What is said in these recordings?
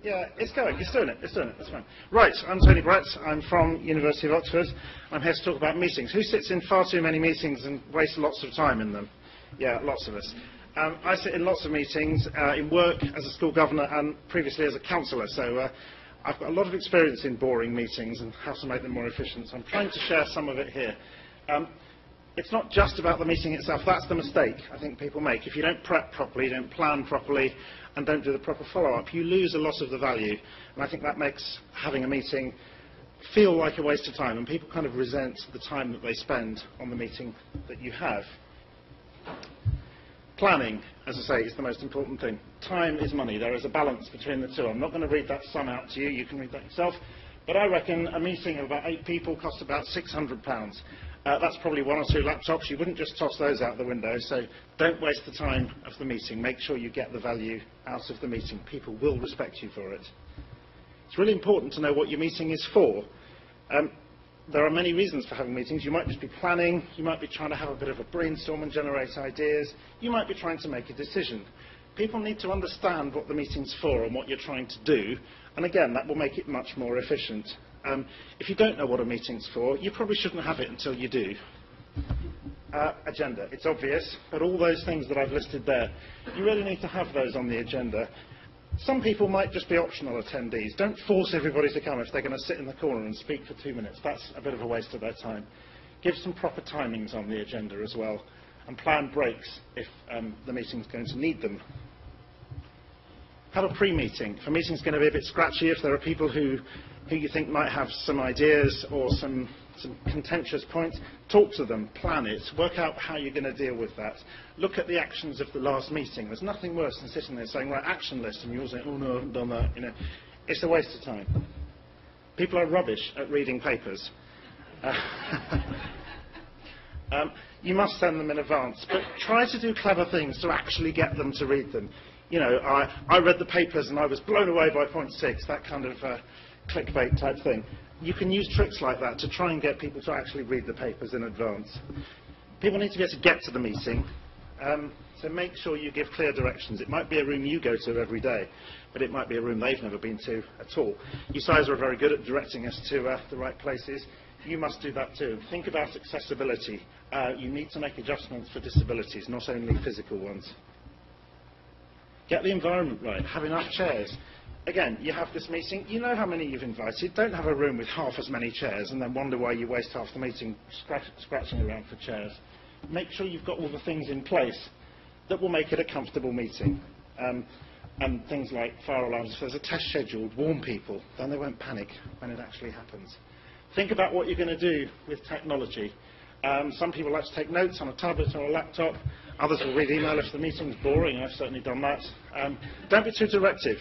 Yeah, it's going. It's doing it. It's doing it. That's fine. Right, I'm Tony Brett. I'm from University of Oxford. I'm here to talk about meetings. Who sits in far too many meetings and wastes lots of time in them? Yeah, lots of us. I sit in lots of meetings in work as a school governor and previously as a councillor. So I've got a lot of experience in boring meetings and how to make them more efficient. So I'm trying to share some of it here. It's not just about the meeting itself. That's the mistake I think people make. If you don't prep properly, don't plan properly, and don't do the proper follow-up, you lose a lot of the value. And I think that makes having a meeting feel like a waste of time, and people kind of resent the time that they spend on the meeting that you have. Planning, as I say, is the most important thing. Time is money. There is a balance between the two. I'm not going to read that sum out to you. You can read that yourself. But I reckon a meeting of about 8 people costs about £600. That's probably 1 or 2 laptops. You wouldn't just toss those out the window, so don't waste the time of the meeting. Make sure you get the value out of the meeting. People will respect you for it. It's really important to know what your meeting is for. There are many reasons for having meetings. You might just be planning, you might be trying to have a bit of a brainstorm and generate ideas, you might be trying to make a decision. People need to understand what the meeting's for and what you're trying to do, and again, that will make it much more efficient. If you don't know what a meeting's for, you probably shouldn't have it until you do. Agenda, it's obvious, but all those things that I've listed there, you really need to have those on the agenda. Some people might just be optional attendees. Don't force everybody to come if they're going to sit in the corner and speak for 2 minutes. That's a bit of a waste of their time. Give some proper timings on the agenda as well, and plan breaks if the meeting's going to need them. Have a pre-meeting. If a meeting's going to be a bit scratchy, if there are people who you think might have some ideas or some contentious points, talk to them, plan it, work out how you're going to deal with that. Look at the actions of the last meeting. There's nothing worse than sitting there saying, right, action list, and you're all saying, oh no, I haven't done that. You know, it's a waste of time. People are rubbish at reading papers. You must send them in advance, but try to do clever things to actually get them to read them. You know, I read the papers and I was blown away by point 6, that kind of clickbait type thing. You can use tricks like that to try and get people to actually read the papers in advance. People need to be able to get to the meeting, so make sure you give clear directions. It might be a room you go to every day, but it might be a room they've never been to at all. UCISA are very good at directing us to the right places. You must do that too. Think about accessibility. You need to make adjustments for disabilities, not only physical ones. Get the environment right. Have enough chairs. Again, you have this meeting, you know how many you've invited. Don't have a room with half as many chairs and then wonder why you waste half the meeting scratching around for chairs. Make sure you've got all the things in place that will make it a comfortable meeting. And things like fire alarms. If there's a test scheduled, warn people, then they won't panic when it actually happens. Think about what you're going to do with technology. Some people like to take notes on a tablet or a laptop. Others will read email if the meeting's boring. I've certainly done that. Don't be too directive.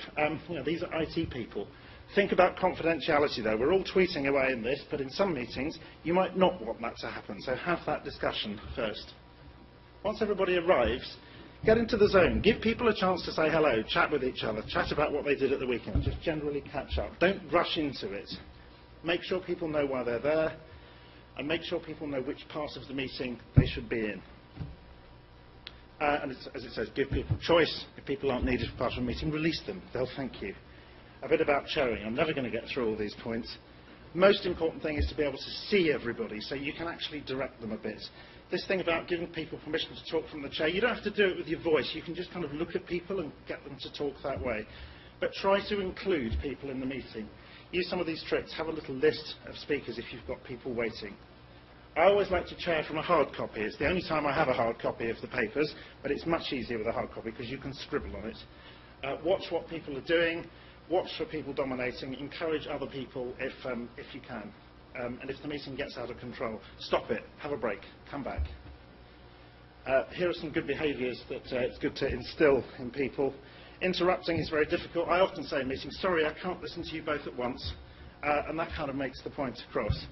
You know, these are IT people. Think about confidentiality, though. We're all tweeting away in this, but in some meetings, you might not want that to happen. So have that discussion first. Once everybody arrives, get into the zone. Give people a chance to say hello, chat with each other, chat about what they did at the weekend. Just generally catch up. Don't rush into it. Make sure people know why they're there, and make sure people know which part of the meeting they should be in. And as it says, give people choice. If people aren't needed for part of a meeting, release them. They'll thank you. A bit about sharing. I'm never going to get through all these points. Most important thing is to be able to see everybody so you can actually direct them a bit. This thing about giving people permission to talk from the chair, you don't have to do it with your voice. You can just kind of look at people and get them to talk that way. But try to include people in the meeting. Use some of these tricks. Have a little list of speakers if you've got people waiting. I always like to chair from a hard copy. It's the only time I have a hard copy of the papers, but it's much easier with a hard copy because you can scribble on it. Watch what people are doing. Watch for people dominating. Encourage other people if you can. And if the meeting gets out of control, stop it. Have a break. Come back. Here are some good behaviours that it's good to instill in people. Interrupting is very difficult. I often say in meetings, sorry, I can't listen to you both at once. And that kind of makes the point across.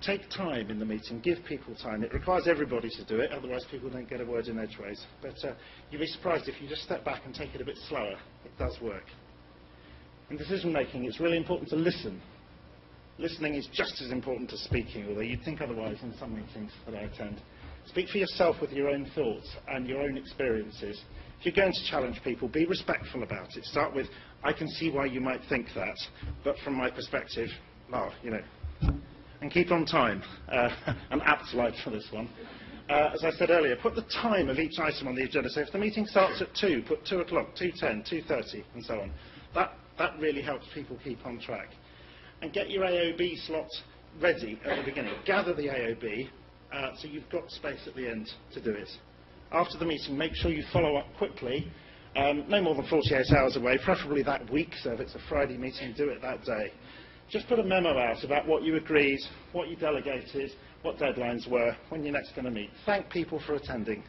Take time in the meeting. Give people time. It requires everybody to do it, otherwise people don't get a word in edgeways. But you'll be surprised if you just step back and take it a bit slower. It does work. In decision making, it's really important to listen. Listening is just as important as speaking, although you'd think otherwise in some meetings that I attend. Speak for yourself with your own thoughts and your own experiences. If you're going to challenge people, be respectful about it. Start with, I can see why you might think that, but from my perspective, well, you know. And keep on time. An apt slide for this one. As I said earlier, put the time of each item on the agenda. So if the meeting starts at 2, put 2 o'clock, 2:10, 2:30, and so on. That really helps people keep on track. And get your AOB slot ready at the beginning. Gather the AOB, so you've got space at the end to do it. After the meeting, make sure you follow up quickly, no more than 48 hours away, preferably that week, so if it's a Friday meeting, do it that day. Just put a memo out about what you agreed, what you delegated, what deadlines were, when you're next going to meet. Thank people for attending.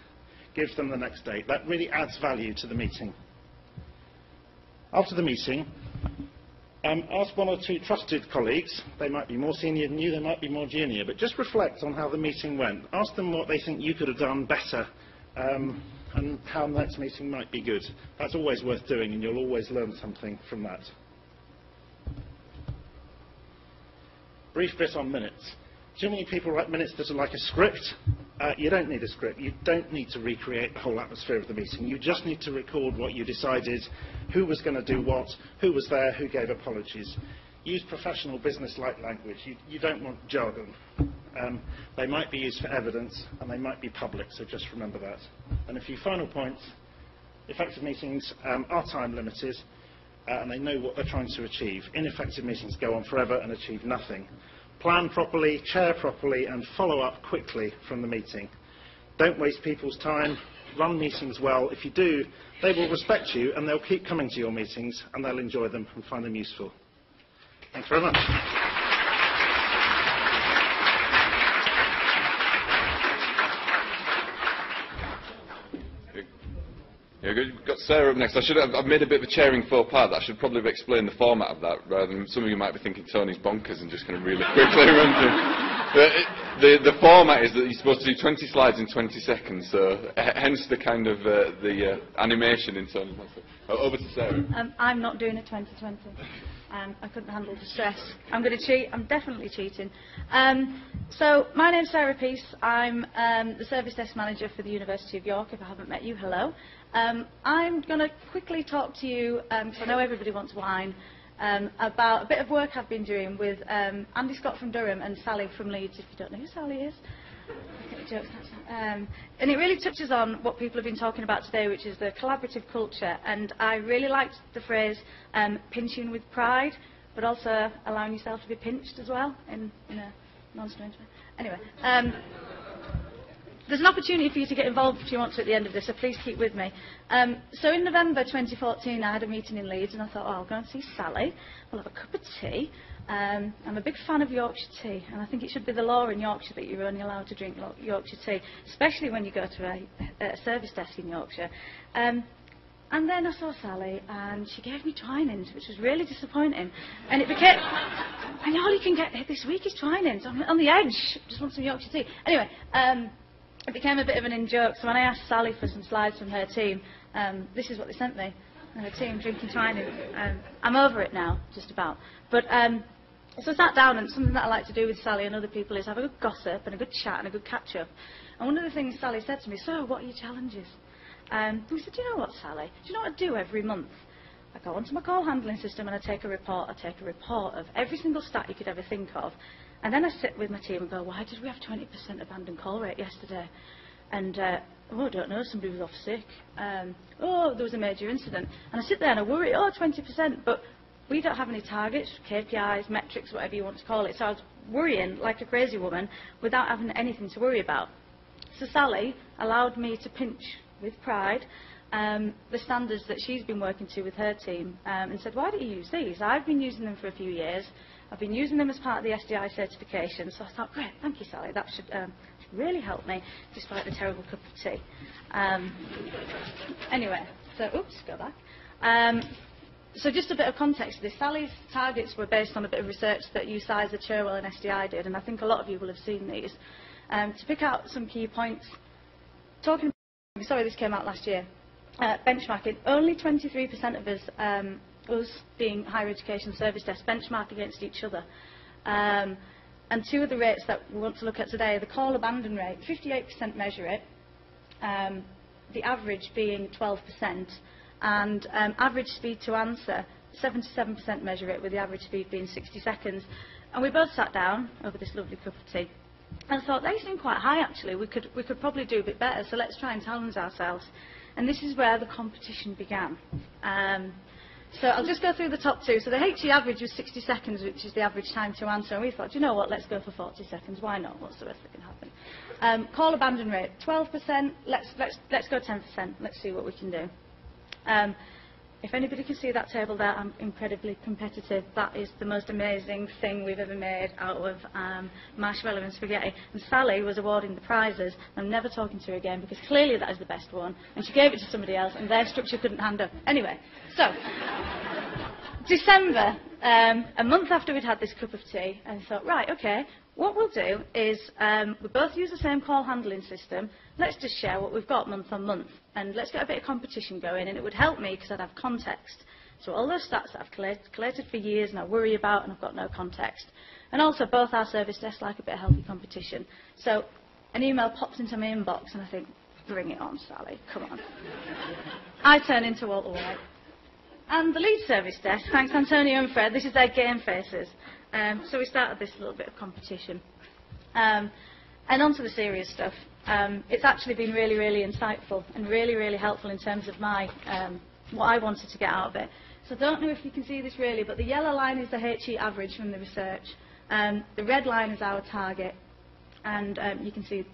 Give them the next date. That really adds value to the meeting. After the meeting, ask 1 or 2 trusted colleagues. They might be more senior than you, they might be more junior, but just reflect on how the meeting went. Ask them what they think you could have done better and how the next meeting might be good. That's always worth doing, and you'll always learn something from that. Brief bit on minutes. Too many people write minutes that are like a script. You don't need a script. You don't need to recreate the whole atmosphere of the meeting. You just need to record what you decided, who was going to do what, who was there, who gave apologies. Use professional business-like language. You don't want jargon. They might be used for evidence, and they might be public, so just remember that. And a few final points. Effective meetings are time limited, and they know what they're trying to achieve. Ineffective meetings go on forever and achieve nothing. Plan properly, chair properly, and follow up quickly from the meeting. Don't waste people's time. Run meetings well. If you do, they will respect you, and they'll keep coming to your meetings, and they'll enjoy them and find them useful. Thanks very much. Yeah, we've got Sarah up next. I've made a bit of a chairing faux pas. I should probably have explained the format of that, rather than some of you might be thinking Tony's bonkers and just going to really quickly run through. The format is that you're supposed to do 20 slides in 20 seconds, so hence the kind of the animation in Tony's bonkers. Over to Sarah. I'm not doing a 2020. I couldn't handle the stress. I'm going to cheat. I'm definitely cheating. So my name's Sarah Peace. I'm the Service Desk Manager for the University of York. If I haven't met you, hello. I'm going to quickly talk to you, because I know everybody wants wine, about a bit of work I've been doing with Andy Scott from Durham and Sally from Leeds, if you don't know who Sally is. And it really touches on what people have been talking about today, which is the collaborative culture. And I really liked the phrase pinching with pride, but also allowing yourself to be pinched as well in a non-strange way. Anyway, there's an opportunity for you to get involved if you want to at the end of this, so please keep with me. So in November 2014, I had a meeting in Leeds, and I thought, oh, I'll go and see Sally. We'll have a cup of tea. I'm a big fan of Yorkshire tea, and I think it should be the law in Yorkshire that you're only allowed to drink Yorkshire tea, especially when you go to a service desk in Yorkshire. And then I saw Sally, and she gave me Twinings, which was really disappointing. And it became, and all you can get this week is Twinings. I'm on the edge. Just want some Yorkshire tea. Anyway, it became a bit of an in-joke. So when I asked Sally for some slides from her team, this is what they sent me. Her team drinking Twinings. I'm over it now, just about. But so I sat down, and something that I like to do with Sally and other people is have a good gossip and a good chat and a good catch-up. And one of the things Sally said to me, so what are your challenges? And we said, do you know what, Sally? Do you know what I do every month? I go onto my call handling system and I take a report. I take a report of every single stat you could ever think of. And then I sit with my team and go, why did we have 20% abandoned call rate yesterday? And, oh, I don't know, somebody was off sick. Oh, there was a major incident. And I sit there and I worry, oh, 20%, but we don't have any targets, KPIs, metrics, whatever you want to call it. So I was worrying like a crazy woman without having anything to worry about. So Sally allowed me to pinch with pride the standards that she's been working to with her team and said, why don't you use these? I've been using them for a few years. I've been using them as part of the SDI certification. So I thought, great, thank you, Sally. That should really help me, despite the terrible cup of tea. Anyway, so, oops, go back. So just a bit of context to this. Sally's targets were based on a bit of research that UCISA, Cherwell and SDI did, and I think a lot of you will have seen these. To pick out some key points, talking about, sorry, this came out last year, benchmarking, only 23% of us being higher education service desks, benchmark against each other. And two of the rates that we want to look at today are the call abandon rate. 58% measure it. the average being 12%, and average speed to answer, 77% measure it, with the average speed being 60 seconds. And we both sat down over this lovely cup of tea and thought, they seem quite high actually, we could probably do a bit better, so let's try and challenge ourselves. And this is where the competition began. So I'll just go through the top two. So the HE average was 60 seconds, which is the average time to answer. And we thought, you know what, let's go for 40 seconds. Why not? What's the worst that can happen? Call abandon rate, 12%. Let's go 10%. Let's see what we can do. If anybody can see that table there, I'm incredibly competitive. That is the most amazing thing we've ever made out of marshmallow and spaghetti. And Sally was awarding the prizes. I'm never talking to her again because clearly that is the best one. And she gave it to somebody else and their structure couldn't hand up. Anyway, so December, a month after we'd had this cup of tea, I thought, right, okay, what we'll do is we both use the same call handling system. Let's just share what we've got month on month. And let's get a bit of competition going, and it would help me because I'd have context. So all those stats that I've collated for years and I worry about and I've got no context. And also both our service desks like a bit of healthy competition. So an email pops into my inbox and I think, bring it on, Sally, come on. I turn into Walter White. And the Leeds service desk, thanks Antonio and Fred, this is their game faces. So we started this little bit of competition. And on to the serious stuff. It's actually been really, really insightful and really, really helpful in terms of my what I wanted to get out of it. So I don't know if you can see this really, but the yellow line is the HE average from the research. The red line is our target. And you can see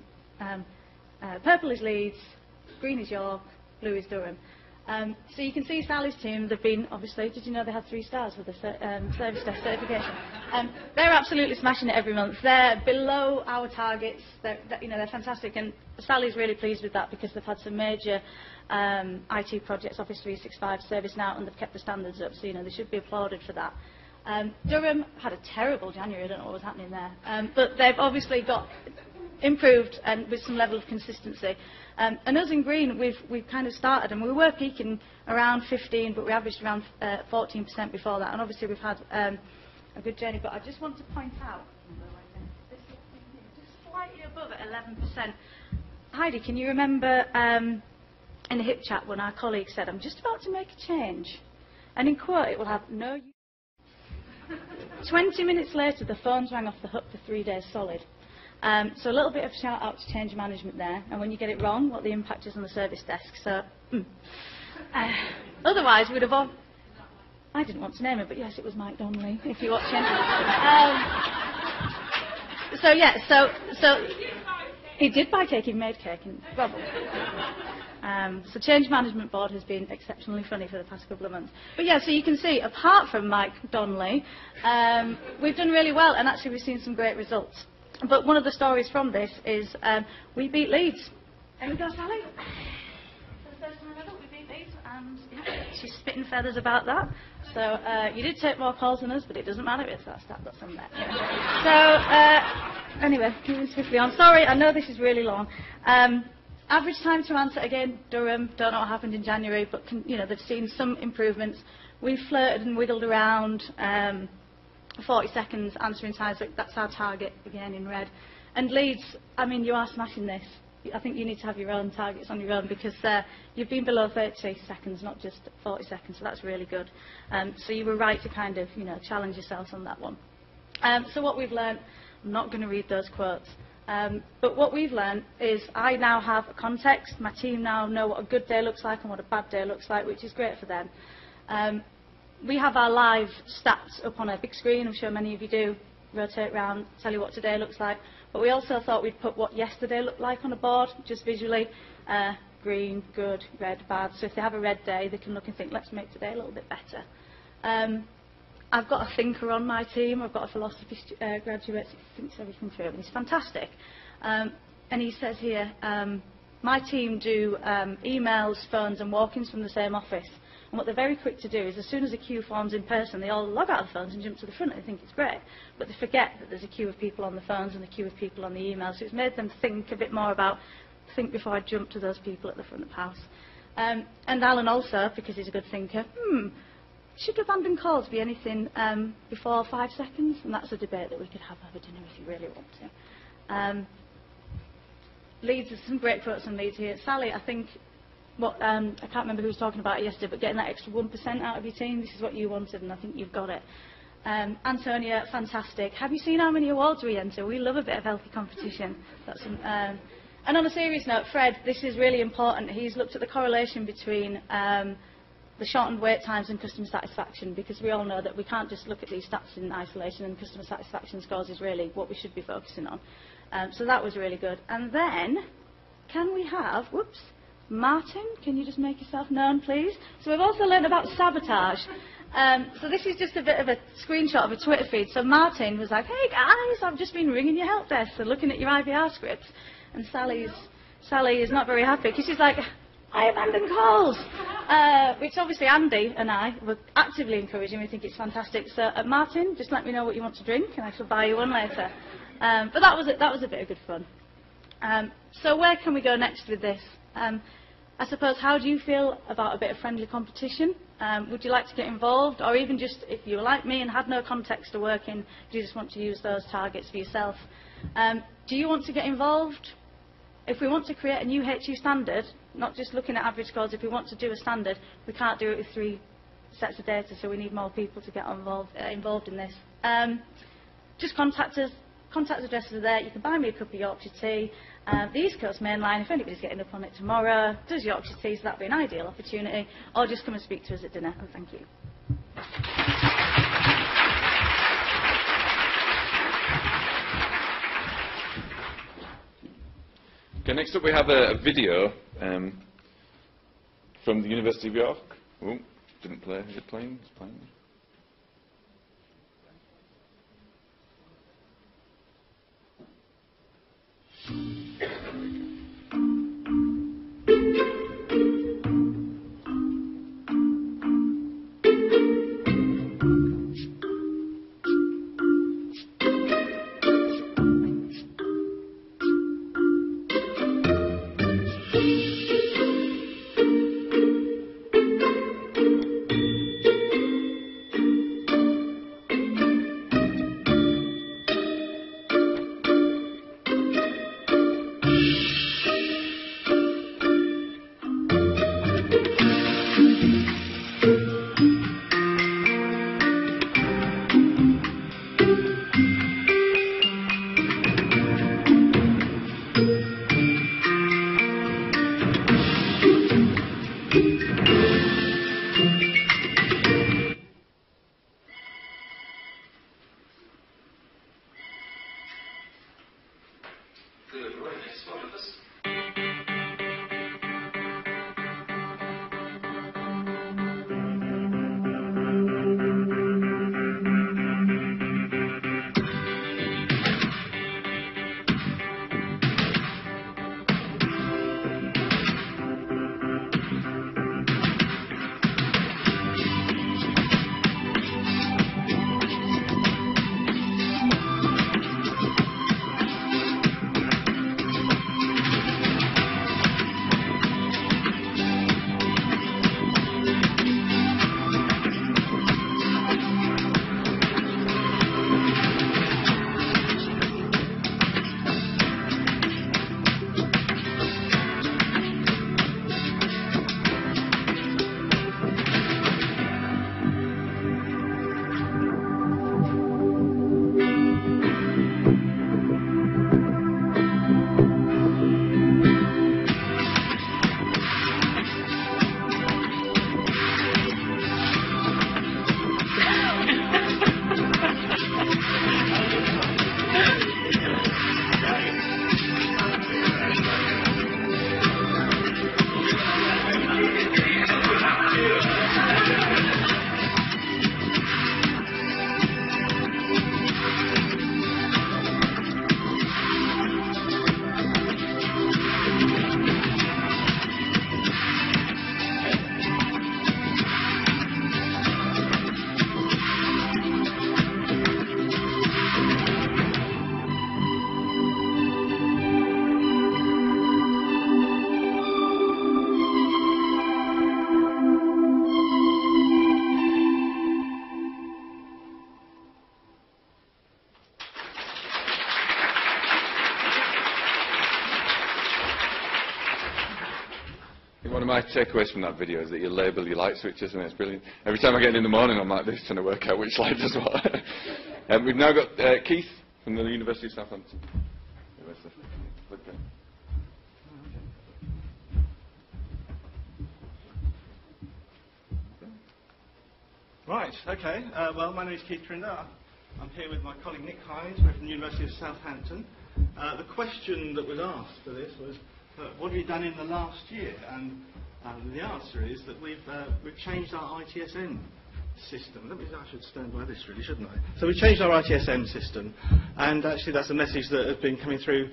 purple is Leeds, green is York, blue is Durham. So you can see Sally's team, they've been, obviously, did you know they had 3 stars with the service desk certification? They're absolutely smashing it every month. They're below our targets. They're fantastic. And Sally's really pleased with that because they've had some major IT projects, Office 365, ServiceNow, and they've kept the standards up. So, they should be applauded for that. Durham had a terrible January. I don't know what was happening there. But they've obviously got improved and with some level of consistency. And us in green, we've kind of started, and we were peaking around 15, but we averaged around 14% before that. And obviously we've had a good journey. But I just want to point out, this is just slightly above at 11%. Heidi, can you remember in the HIP chat when our colleague said, I'm just about to make a change, and in quote it will have no use. 20 minutes later, the phones rang off the hook for 3 days solid. So a little bit of shout out to change management there, and when you get it wrong, what the impact is on the service desk. So, otherwise, we'd have all. I didn't want to name it, but yes, it was Mike Donnelly. If you're watching. So yeah, so he did buy cake. He made cake and rubble. So Change Management Board has been exceptionally funny for the past couple of months. But yeah, so you can see, apart from Mike Donnelly, we've done really well, and actually we've seen some great results. But one of the stories from this is we beat Leeds. There we go, Sally. For the first time ever, we beat Leeds, and yeah, she's spitting feathers about that. So you did take more calls than us, but it doesn't matter. It's that stat that's on there. So anyway, moving swiftly on. Sorry, I know this is really long. Average time to answer, again, Durham, don't know what happened in January, but they've seen some improvements. We've flirted and wiggled around 40 seconds answering times, that's our target, again, in red. And Leeds, I mean, you are smashing this. I think you need to have your own targets on your own because you've been below 30 seconds, not just 40 seconds, so that's really good. So you were right to kind of, challenge yourselves on that one. So what we've learned, I'm not going to read those quotes, but what we've learned is I now have a context. My team now know what a good day looks like and what a bad day looks like, which is great for them. We have our live stats up on a big screen. I'm sure many of you do. Rotate around, tell you what today looks like. But we also thought we'd put what yesterday looked like on a board, just visually. Green, good, red, bad. So if they have a red day, they can look and think, let's make today a little bit better. I've got a thinker on my team. I've got a philosophy graduate who thinks everything through, and he's fantastic. And he says here, my team do emails, phones and walk-ins from the same office. And what they're very quick to do is, as soon as a queue forms in person, they all log out of the phones and jump to the front and they think it's great. But they forget that there's a queue of people on the phones and a queue of people on the emails. So it's made them think a bit more about, think before I jump to those people at the front of the house. And Alan also, because he's a good thinker, should abandoned calls be anything before 5 seconds? And that's a debate that we could have over dinner if you really want to. Leeds, there's some great quotes on Leeds here. Sally, I think what I can't remember who was talking about it yesterday, but getting that extra 1% out of your team, this is what you wanted, and I think you've got it. Antonia, fantastic. Have you seen how many awards we enter? We love a bit of healthy competition. And on a serious note, Fred, this is really important. He's looked at the correlation between the shortened wait times and customer satisfaction, because we all know that we can't just look at these stats in isolation, and customer satisfaction scores is really what we should be focusing on. So that was really good. And then, can we have, whoops, Martin, can you just make yourself known, please? So we've also learned about sabotage. So this is just a bit of a screenshot of a Twitter feed. So Martin was like, hey guys, I've just been ringing your help desk and looking at your IVR scripts. And Sally is not very happy, because she's like, I abandon calls. Which obviously Andy and I were actively encouraging. We think it's fantastic. So Martin, just let me know what you want to drink and I shall buy you one later. But that was a bit of good fun. So where can we go next with this? I suppose, how do you feel about a bit of friendly competition? Would you like to get involved? Or even just, if you were like me and had no context to work in, do you just want to use those targets for yourself? Do you want to get involved? If we want to create a new HU standard, not just looking at average scores, if we want to do a standard, we can't do it with 3 sets of data, so we need more people to get involved in this. Just contact us. Contact addresses are there. You can buy me a cup of Yorkshire tea. The East Coast main line, if anybody's getting up on it tomorrow, does Yorkshire tea, so that'd be an ideal opportunity. Or just come and speak to us at dinner, and thank you. Okay, next up we have a video from the University of York. Oh, didn't play. Is it playing? It's playing. of my takeaways from that video is that you label your light switches, and it's brilliant. Every time I get in the morning, I'm like this, trying to work out which light does what. We've now got Keith from the University of Southampton. Right, okay. Well, my name is Keith Trinder. I'm here with my colleague Nick Hines. We're from the University of Southampton. The question that was asked for this was, what have you done in the last year? And the answer is that we've changed our ITSM system. I should stand by this really, shouldn't I? So we changed our ITSM system, and actually that's a message that has been coming through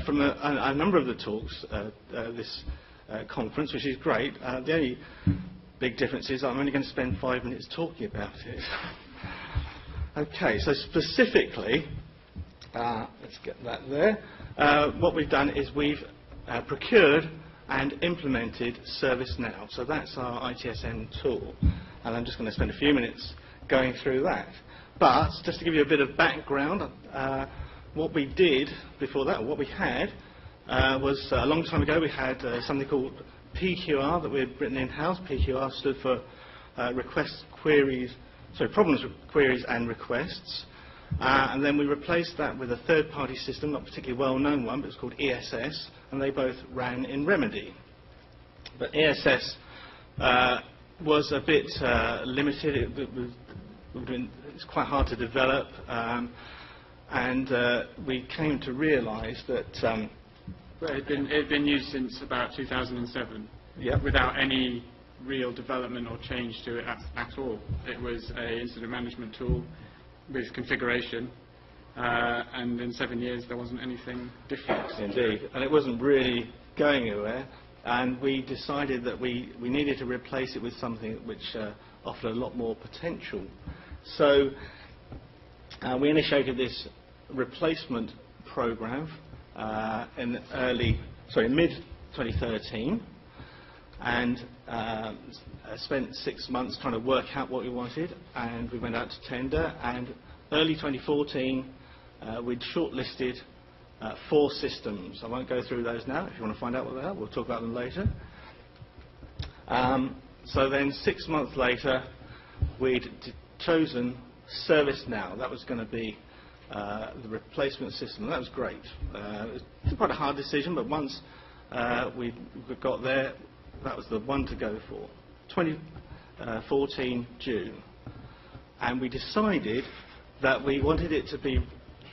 from a number of the talks this conference, which is great. The only big difference is I'm only going to spend 5 minutes talking about it. Okay, so specifically, let's get that there. What we've done is we've procured and implemented ServiceNow. So that's our ITSM tool. And I'm just going to spend a few minutes going through that. But just to give you a bit of background, what we did before that, what we had, was a long time ago we had something called PQR that we had written in-house. PQR stood for problems, queries and requests. And then we replaced that with a third-party system, not particularly well-known one, but it's called ESS, and they both ran in Remedy. But ESS was a bit limited. It's quite hard to develop, and we came to realise that it had been used since about 2007, yep, without any real development or change to it at all. It was an incident management tool with configuration, and in 7 years there wasn't anything different. Indeed, and it wasn't really going anywhere, and we decided that we needed to replace it with something which offered a lot more potential. So we initiated this replacement program in mid-2013, and spent 6 months trying to work out what we wanted, and we went out to tender, and early 2014 we'd shortlisted 4 systems. I won't go through those now. If you want to find out what they are, we'll talk about them later. So then 6 months later we'd chosen ServiceNow. That was going to be the replacement system, and that was great. It was quite a hard decision, but once we got there, that was the one to go for. 2014 June, and we decided that we wanted it to be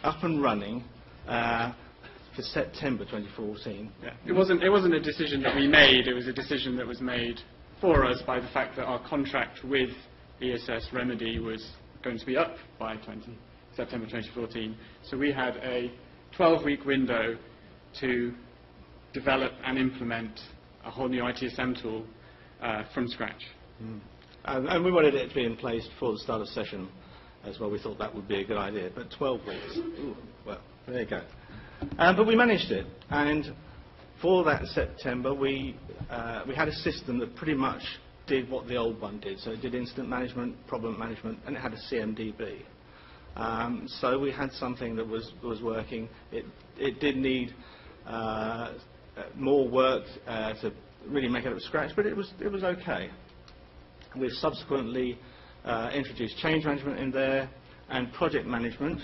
up and running for September 2014. Yeah. It wasn't a decision that we made. It was a decision that was made for us by the fact that our contract with ESS Remedy was going to be up by September 2014. So we had a 12-week window to develop and implement a whole new ITSM tool from scratch. And we wanted it to be in place before the start of session as well. We thought that would be a good idea, but 12 weeks, ooh, well, there you go. But we managed it, and for that September we had a system that pretty much did what the old one did. So it did incident management, problem management, and it had a CMDB. So we had something that was working. It did need more work to really make it up to scratch, but it was okay. We've subsequently introduced change management in there and project management.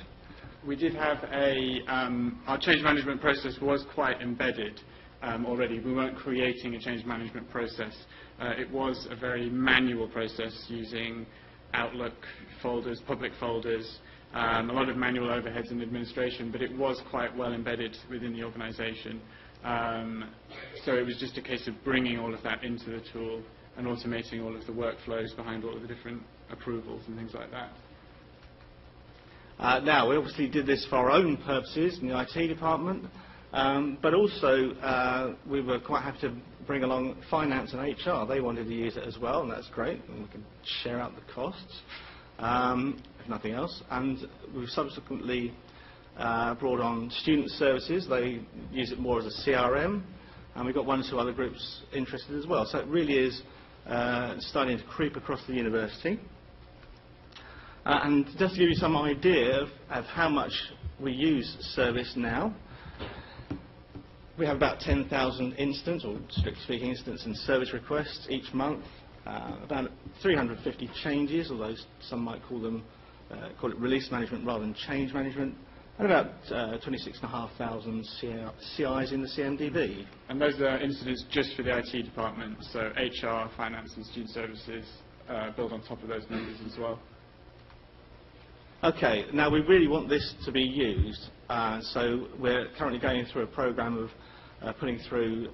We did have our change management process was quite embedded already. We weren't creating a change management process. It was a very manual process using Outlook folders, public folders, a lot of manual overheads and administration, but it was quite well embedded within the organisation. So it was just a case of bringing all of that into the tool and automating all of the workflows behind all of the different approvals and things like that. Now, we obviously did this for our own purposes in the IT department, but also we were quite happy to bring along finance and HR. They wanted to use it as well, and that's great, and we can share out the costs, if nothing else. And we've subsequently brought on student services. They use it more as a CRM, and we've got 1 or 2 other groups interested as well. So it really is starting to creep across the university. And just to give you some idea of how much we use ServiceNow, We have about 10,000 instance, or strictly speaking, instance and service requests each month. About 350 changes, although some might call it release management rather than change management, and about 26,500 CIs in the CMDB. And those are incidents just for the IT department, so HR, finance and student services build on top of those numbers as well. Okay, now we really want this to be used, so we're currently going through a program of putting through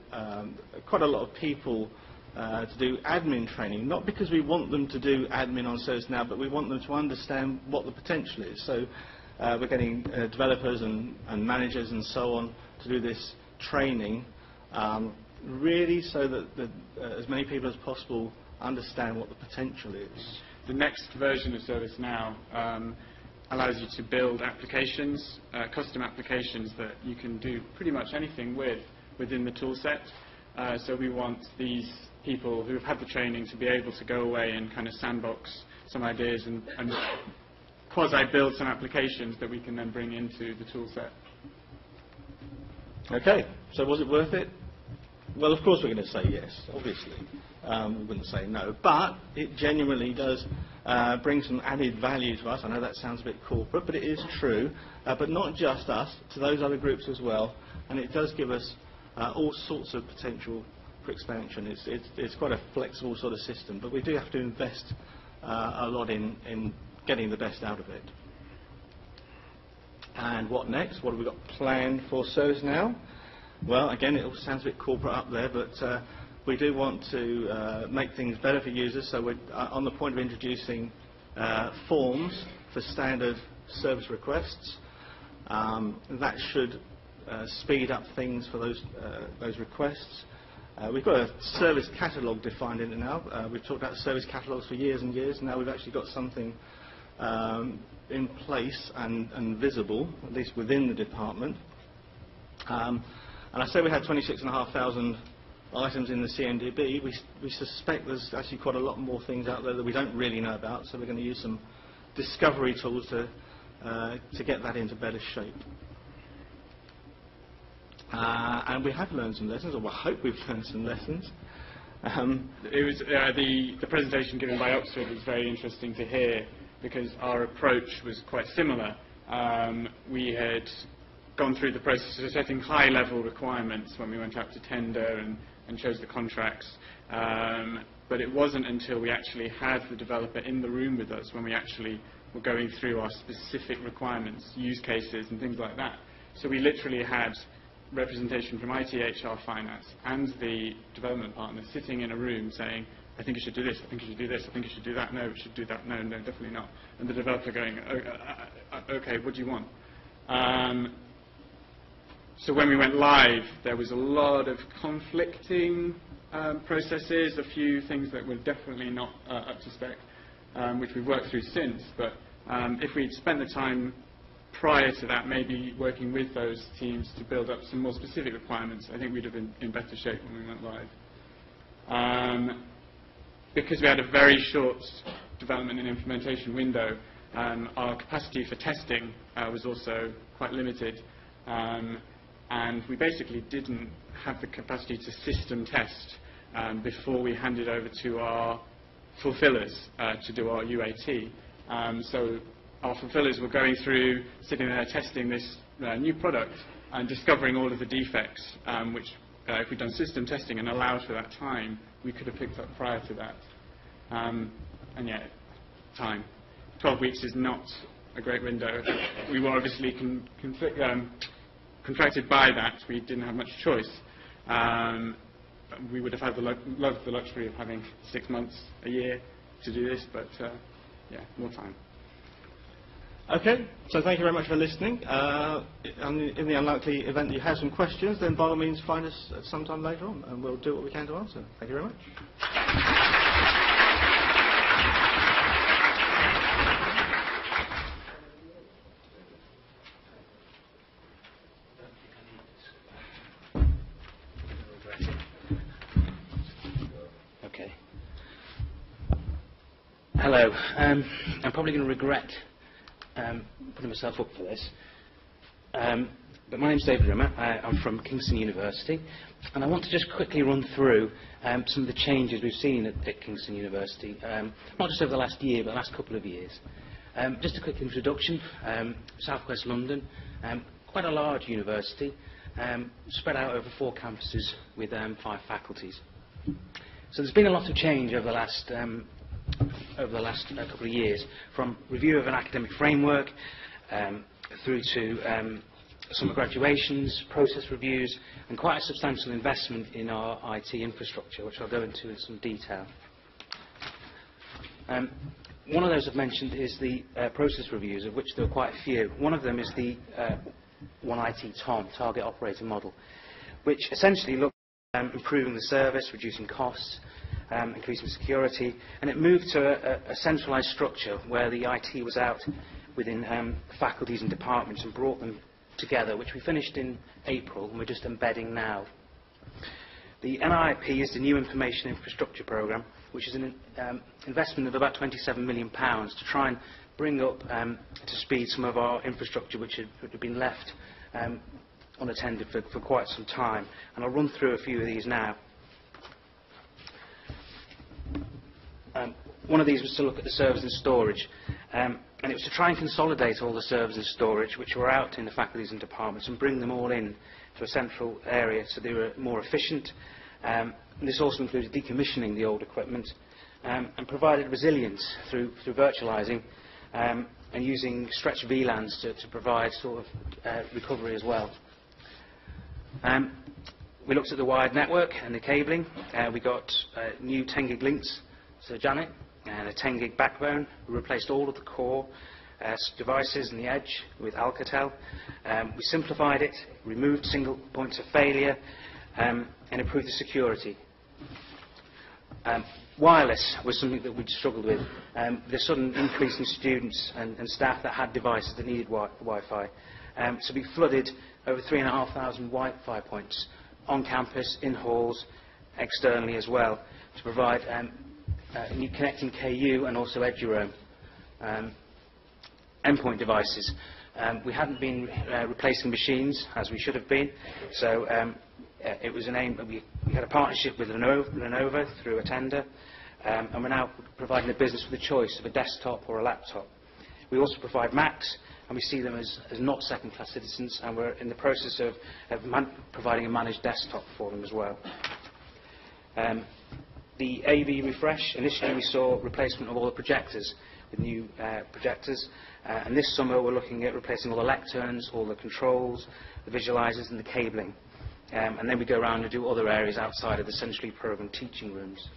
quite a lot of people to do admin training, not because we want them to do admin on ServiceNow, but we want them to understand what the potential is. So we're getting developers and managers and so on to do this training, really so that as many people as possible understand what the potential is. The next version of ServiceNow allows you to build applications, custom applications that you can do pretty much anything within the tool set. So we want these people who have had the training to be able to go away and kind of sandbox some ideas and quasi-build some applications that we can then bring into the tool set. Okay, so was it worth it? Well, of course we're going to say yes, obviously. We wouldn't say no, but it genuinely does bring some added value to us. I know that sounds a bit corporate, but it is true. But not just us, to those other groups as well, and it does give us all sorts of potential for expansion. It's quite a flexible sort of system, but we do have to invest a lot in getting the best out of it. And what next? What have we got planned for ServiceNow? Well, again, it all sounds a bit corporate up there, but we do want to make things better for users, so we're on the point of introducing forms for standard service requests. That should speed up things for those requests. We've got a service catalogue defined in it now. We've talked about service catalogues for years and years. Now we've actually got something in place and visible, at least within the department. And I say we had 26,500 items in the CMDB. We suspect there's actually quite a lot more things out there that we don't really know about, so we're going to use some discovery tools to get that into better shape. And we have learned some lessons, or I hope we've learned some lessons. It was the presentation given by Oxford was very interesting to hear, because our approach was quite similar. We had gone through the process of setting high-level requirements when we went out to tender and chose the contracts. But it wasn't until we actually had the developer in the room with us when we actually were going through our specific requirements, use cases and things like that. So we literally had representation from IT, HR, finance and the development partner sitting in a room saying, I think you should do this, I think you should do this, I think you should do that, no, we should do that, no, no, definitely not. And the developer going, okay, what do you want? So when we went live, there was a lot of conflicting processes, a few things that were definitely not up to spec, which we've worked through since. But if we'd spent the time prior to that, maybe working with those teams to build up some more specific requirements, I think we'd have been in better shape when we went live. Because we had a very short development and implementation window, our capacity for testing was also quite limited. And we basically didn't have the capacity to system test before we handed over to our fulfillers to do our UAT. So our fulfillers were going through, sitting there testing this new product and discovering all of the defects, which if we'd done system testing and allowed for that time, we could have picked up prior to that. And yet, time. 12 weeks is not a great window. We were obviously contracted by that. We didn't have much choice. We would have had loved the luxury of having 6 months, a year to do this, but yeah, more time. Okay, so thank you very much for listening. In the unlikely event that you have some questions, then by all means find us at some time later on, and we'll do what we can to answer. Thank you very much. Okay. Hello. I'm probably going to regret putting myself up for this. But my name's David Rimmer. I'm from Kingston University, and I want to just quickly run through some of the changes we've seen at Kingston University, not just over the last year, but the last couple of years. Just a quick introduction. South West London, quite a large university, spread out over 4 campuses with 5 faculties. So there's been a lot of change over the last couple of years, from review of an academic framework through to summer graduations, process reviews, and quite a substantial investment in our IT infrastructure, which I'll go into in some detail. One of those I've mentioned is the process reviews, of which there are quite a few. One of them is the One IT TOM, Target Operating Model, which essentially looks at improving the service, reducing costs, increasing security, and it moved to a centralised structure where the IT was out within faculties and departments and brought them together, which we finished in April, and we're just embedding now. The NIP is the New Information Infrastructure Programme, which is an investment of about £27 million to try and bring up to speed some of our infrastructure which had been left unattended for quite some time. And I'll run through a few of these now. One of these was to look at the servers and storage. And it was to try and consolidate all the servers and storage which were out in the faculties and departments and bring them all in to a central area so they were more efficient. And this also included decommissioning the old equipment and provided resilience through virtualising and using stretched VLANs to provide sort of recovery as well. We looked at the wired network and the cabling. We got new 10 gig links to Janet and a 10 gig backbone. We replaced all of the core devices and the edge with Alcatel. We simplified it, removed single points of failure, and improved the security. Wireless was something that we'd struggled with. The sudden increase in students and staff that had devices that needed Wi-Fi. So we flooded over 3,500 Wi-Fi points on campus, in halls, externally as well, to provide new connecting KU and also EduRoam endpoint devices. We hadn't been replacing machines as we should have been, so it was an aim. We had a partnership with Lenovo through a tender, and we're now providing the business with a choice of a desktop or a laptop. We also provide Macs, and we see them as not second-class citizens, and we're in the process of providing a managed desktop for them as well. The AV refresh, initially we saw replacement of all the projectors with new projectors, and this summer we're looking at replacing all the lecterns, all the controls, the visualizers and the cabling. And then we go around and do other areas outside of the centrally programmed teaching rooms.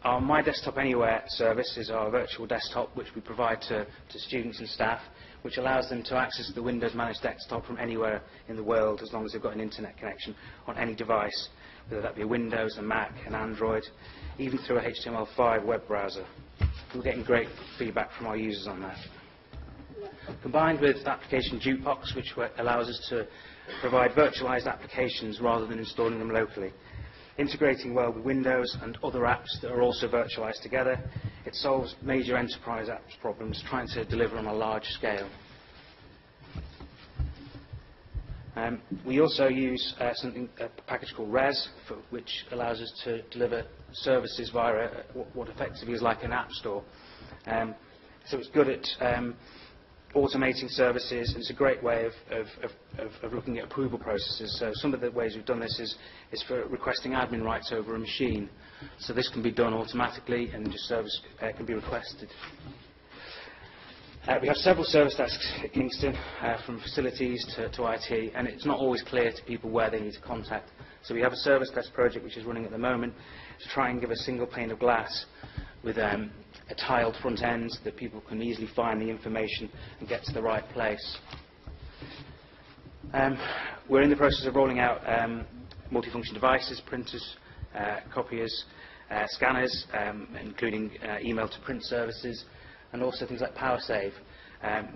Our My Desktop Anywhere service is our virtual desktop which we provide to students and staff, which allows them to access the Windows managed desktop from anywhere in the world as long as they've got an internet connection on any device, whether that be a Windows, a Mac, an Android, even through a HTML5 web browser. We're getting great feedback from our users on that. Combined with application jukebox, which allows us to provide virtualized applications rather than installing them locally. Integrating well with Windows and other apps that are also virtualized together, it solves major enterprise apps problems trying to deliver on a large scale. We also use a package called Res, which allows us to deliver services via what effectively is like an app store. So it's good at automating services, and it's a great way of looking at approval processes. So some of the ways we've done this is for requesting admin rights over a machine. So this can be done automatically, and the service can be requested. We have several service desks at Kingston, from facilities to IT, and it's not always clear to people where they need to contact. So we have a service desk project which is running at the moment to try and give a single pane of glass with a tiled front end that people can easily find the information and get to the right place. We're in the process of rolling out multifunction devices, printers, copiers, scanners, including email to print services, and also things like PowerSave,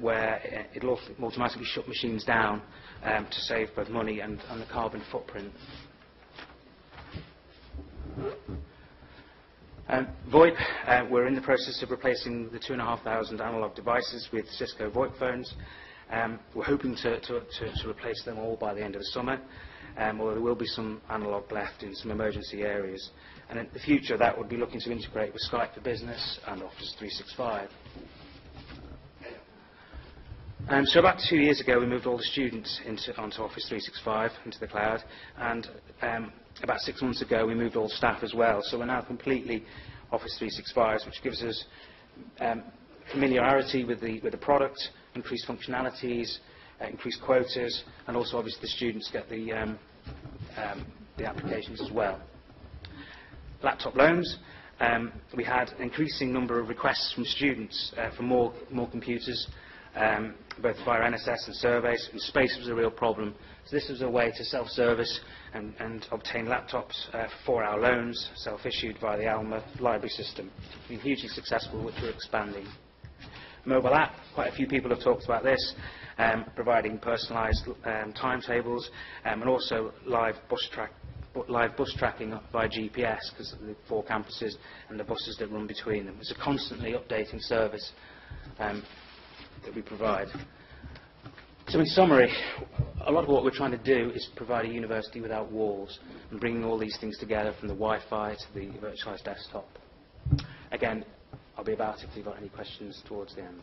where it'll automatically shut machines down to save both money and the carbon footprint. VoIP, we're in the process of replacing the 2,500 analogue devices with Cisco VoIP phones, We're hoping to replace them all by the end of the summer, although there will be some analogue left in some emergency areas. And in the future, that would be looking to integrate with Skype for Business and Office 365. So about 2 years ago, we moved all the students onto Office 365, into the cloud, and about 6 months ago, we moved all staff as well. So we're now completely Office 365, which gives us familiarity with the product, increased functionalities, increased quotas, and also obviously the students get the applications as well. Laptop loans. We had an increasing number of requests from students for more computers, both via NSS and surveys, and space was a real problem. So this was a way to self-service and obtain laptops for 4-hour loans, self-issued via the Alma library system. It's been hugely successful, which we're expanding. Mobile app, quite a few people have talked about this, providing personalised timetables, and also live bus tracking via GPS, because of the 4 campuses and the buses that run between them. It's a constantly updating service that we provide. So in summary, a lot of what we're trying to do is provide a university without walls, and bringing all these things together, from the Wi-Fi to the virtualised desktop. Again, I'll be about if you've got any questions towards the end.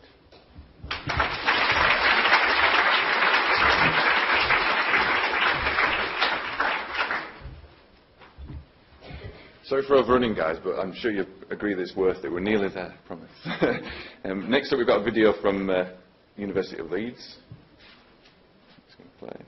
Sorry for overrunning, guys, but I'm sure you agree that it's worth it. We're nearly there, I promise. Next up, we've got a video from University of Leeds. Just going to play.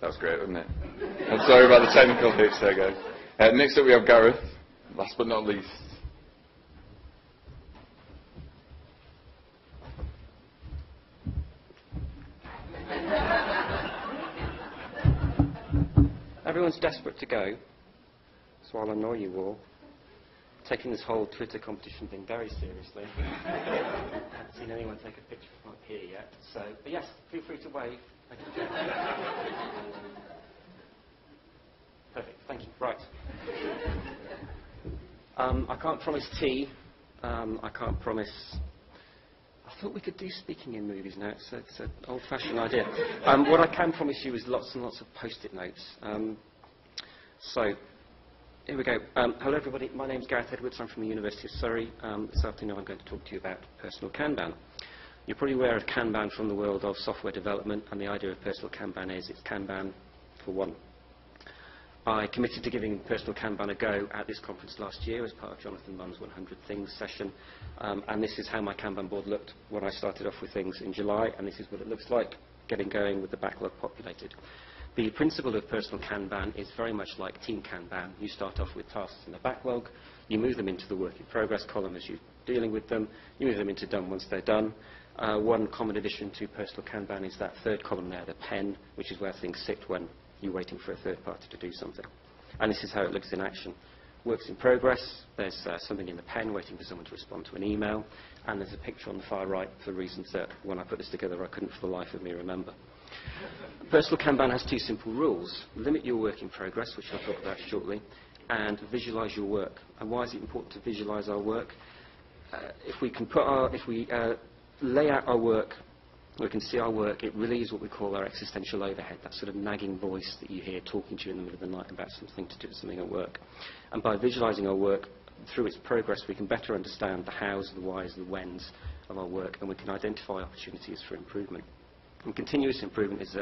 That was great, wasn't it? I'm sorry about the technical hitch there, guys. Next up we have Gareth, last but not least. Everyone's desperate to go, so I'll annoy you all, taking this whole Twitter competition thing very seriously. I haven't seen anyone take a picture from up here yet, so, but yes, feel free to wave. Perfect, thank you. Right. I can't promise tea. I can't promise... I thought we could do speaking in movies now. It's an old-fashioned idea. What I can promise you is lots and lots of post-it notes. So, here we go. Hello, everybody. My name's Gareth Edwards. I'm from the University of Surrey. This afternoon I'm going to talk to you about personal Kanban. You're probably aware of Kanban from the world of software development, and the idea of personal Kanban is it's Kanban for one. I committed to giving personal Kanban a go at this conference last year as part of Jonathan Munn's 100 Things session, and this is how my Kanban board looked when I started off with things in July, and this is what it looks like getting going with the backlog populated. The principle of personal Kanban is very much like team Kanban. You start off with tasks in the backlog, you move them into the work in progress column as you're dealing with them, you move them into done once they're done. One common addition to personal Kanban is that third column there, the pen, which is where things sit when you're waiting for a third party to do something. And this is how it looks in action. Works in progress, there's something in the pen waiting for someone to respond to an email, and there's a picture on the far right for reasons that when I put this together I couldn't for the life of me remember. Personal Kanban has two simple rules. Limit your work in progress, which I'll talk about shortly, and visualize your work. And why is it important to visualize our work? If we lay out our work, we can see our work, it really is what we call our existential overhead, that sort of nagging voice that you hear talking to you in the middle of the night about something to do, something at work. And by visualizing our work through its progress, we can better understand the hows, the whys, the whens of our work, and we can identify opportunities for improvement. And continuous improvement is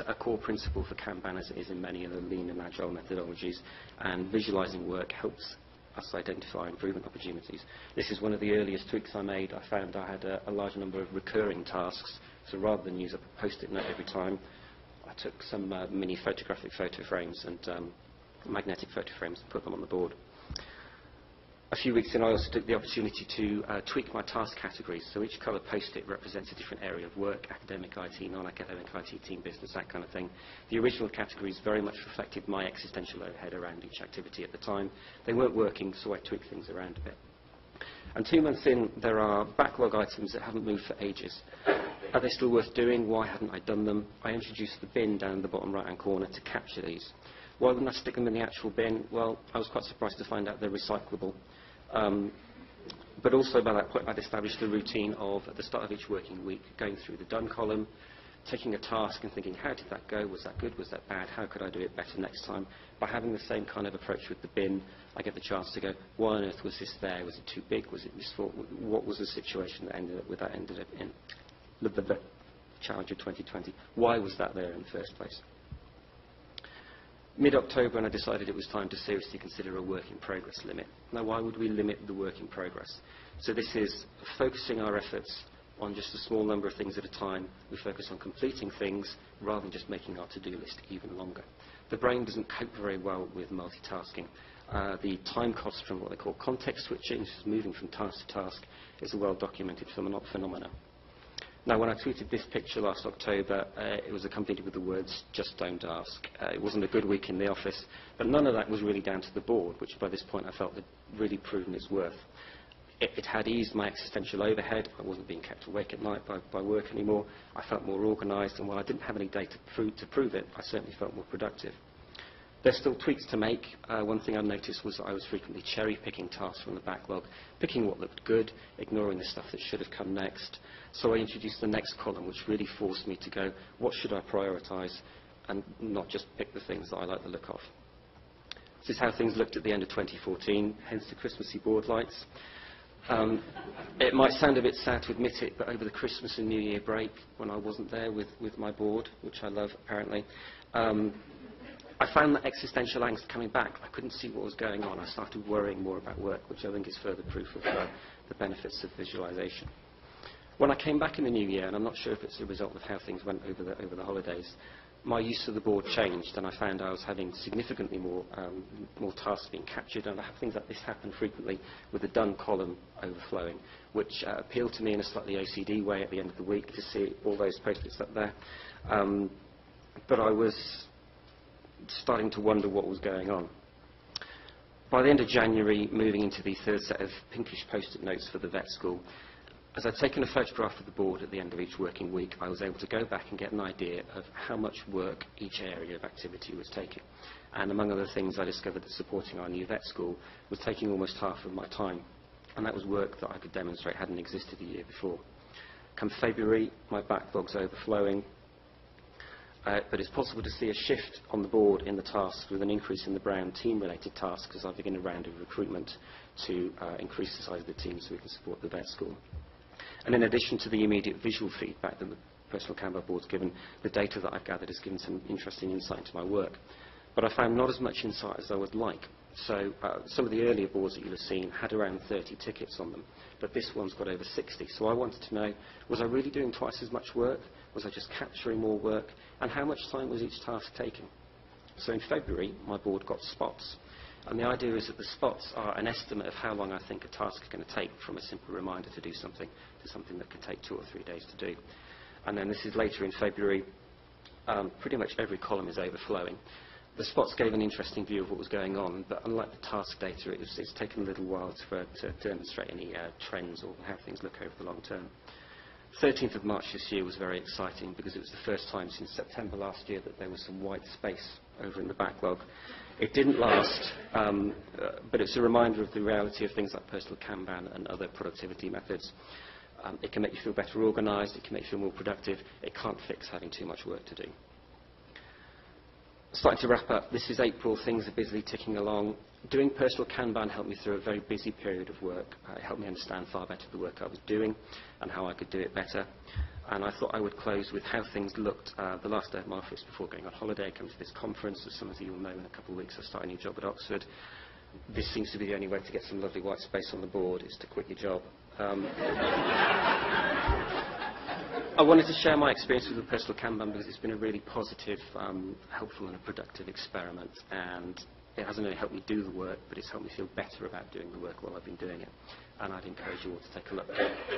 a core principle for Kanban, as it is in many of the lean and agile methodologies, and visualizing work helps us identify improvement opportunities. This is one of the earliest tweaks I made. I found I had a large number of recurring tasks, so rather than use a post-it note every time, I took some mini photographic photo frames and magnetic photo frames and put them on the board. A few weeks in, I also took the opportunity to tweak my task categories. So each colour post-it represents a different area of work: academic IT, non-academic IT, team business, that kind of thing. The original categories very much reflected my existential overhead around each activity at the time. They weren't working, so I tweaked things around a bit. And 2 months in, there are backlog items that haven't moved for ages. Are they still worth doing? Why hadn't I done them? I introduced the bin down in the bottom right-hand corner to capture these. Why wouldn't I stick them in the actual bin? Well, I was quite surprised to find out they're recyclable. But also by that point I'd established a routine of, at the start of each working week, going through the done column, taking a task and thinking, how did that go? Was that good? Was that bad? How could I do it better next time? By having the same kind of approach with the bin, I get the chance to go, why on earth was this there? Was it too big? Was it useful? What was the situation that ended up in the challenge of 2020? Why was that there in the first place? Mid-October, and I decided it was time to seriously consider a work in progress limit. Now, why would we limit the work in progress? So this is focusing our efforts on just a small number of things at a time. We focus on completing things rather than just making our to-do list even longer. The brain doesn't cope very well with multitasking. The time cost from what they call context switching, which is moving from task to task, is a well-documented phenomenon. Now, when I tweeted this picture last October, it was accompanied with the words, just don't ask. It wasn't a good week in the office, but none of that was really down to the board, which by this point I felt had really proven its worth. It had eased my existential overhead. I wasn't being kept awake at night by work anymore. I felt more organised, and while I didn't have any data to prove it, I certainly felt more productive. There's still tweaks to make. One thing I noticed was that I was frequently cherry-picking tasks from the backlog, picking what looked good, ignoring the stuff that should have come next. So I introduced the next column, which really forced me to go, what should I prioritise, and not just pick the things that I like the look of. This is how things looked at the end of 2014, hence the Christmassy board lights. It might sound a bit sad to admit it, but over the Christmas and New Year break, when I wasn't there with my board, which I love apparently, I found that existential angst coming back. I couldn't see what was going on. I started worrying more about work, which I think is further proof of the benefits of visualization. When I came back in the new year, and I'm not sure if it's a result of how things went over the holidays, my use of the board changed, and I found I was having significantly more tasks being captured, and I have things like this happen frequently with the done column overflowing, which appealed to me in a slightly OCD way at the end of the week to see all those post-its up there. But I was starting to wonder what was going on. By the end of January, moving into the third set of pinkish post-it notes for the vet school, as I'd taken a photograph of the board at the end of each working week, I was able to go back and get an idea of how much work each area of activity was taking. And among other things, I discovered that supporting our new vet school was taking almost half of my time. And that was work that I could demonstrate hadn't existed the year before. Come February, my backlog's overflowing. But it's possible to see a shift on the board in the tasks with an increase in the brown team-related tasks as I begin a round of recruitment to increase the size of the team so we can support the vet school. And in addition to the immediate visual feedback that the personal Kanban board's given, the data that I've gathered has given some interesting insight into my work. But I found not as much insight as I would like. So some of the earlier boards that you'll have seen had around 30 tickets on them, but this one's got over 60. So I wanted to know, was I really doing twice as much work? Was I just capturing more work? And how much time was each task taking? So in February, my board got spots. And the idea is that the spots are an estimate of how long I think a task is going to take, from a simple reminder to do something to something that can take 2 or 3 days to do. And then this is later in February. Pretty much every column is overflowing. The spots gave an interesting view of what was going on, but unlike the task data, it's taken a little while to demonstrate any trends or how things look over the long term. 13th of March this year was very exciting because it was the first time since September last year that there was some white space over in the backlog. It didn't last, but it's a reminder of the reality of things like personal Kanban and other productivity methods. It can make you feel better organised, it can make you feel more productive. It can't fix having too much work to do. Starting to wrap up, this is April, things are busily ticking along. Doing personal Kanban helped me through a very busy period of work. It helped me understand far better the work I was doing and how I could do it better. And I thought I would close with how things looked the last day of my office before going on holiday, coming to this conference. As some of you will know, in a couple of weeks I start a new job at Oxford. This seems to be the only way to get some lovely white space on the board, is to quit your job. I wanted to share my experience with the personal Kanban because it's been a really positive, helpful and a productive experiment, and it hasn't only helped me do the work, but it's helped me feel better about doing the work while I've been doing it. And I'd encourage you all to take a look,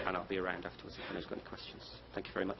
and I'll be around afterwards if anyone's got any questions. Thank you very much.